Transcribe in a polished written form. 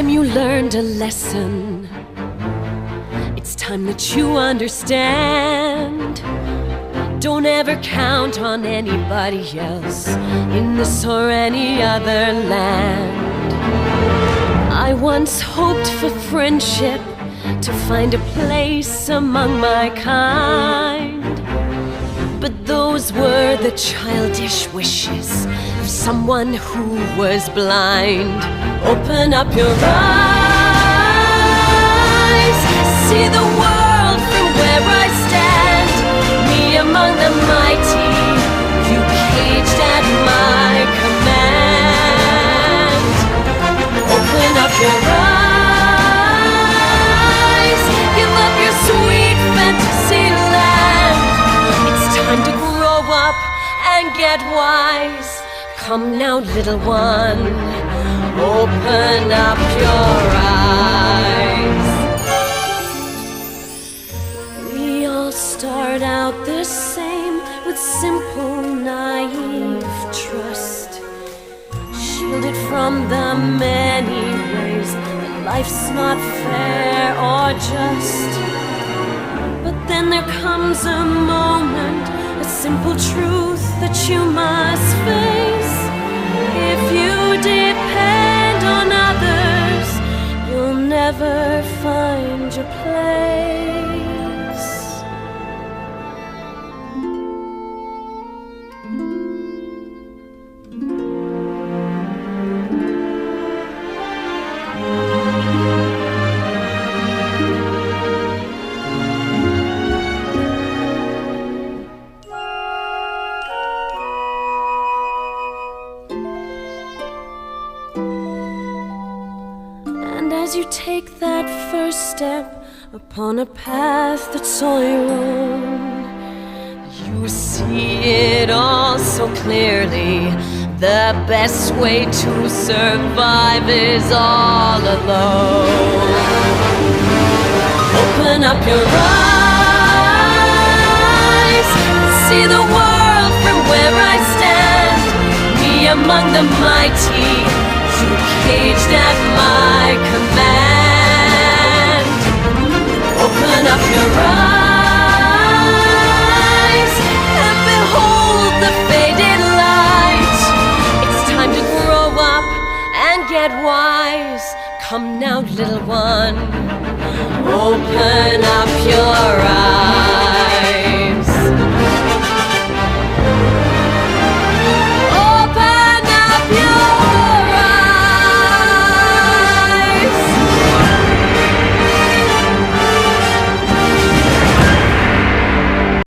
time you learned a lesson. It's time that you understand. Don't ever count on anybody else in this or any other land. I once hoped for friendship, to find a place among my kind. But those were the childish wishes of someone who was blind. Open up your eyes, see the world from where I stand. Me among the mighty, you caged at my command. Open up your eyes, give up your sweet fantasy land. It's time to grow up and get wise. Come now, little one, open up your eyes. We all start out the same, with simple, naive trust, shielded from the many ways that life's not fair or just. But then there comes a moment, a simple truth that you must face. If you depend on others, you'll never find your place. As you take that first step upon a path that's all your own, you see it all so clearly. The best way to survive is all alone. Open up your eyes, see the world from where I stand. Me among the mighty, you caged at my command. Open up your eyes and behold the faded light. It's time to grow up and get wise. Come now, little one, open up your eyes.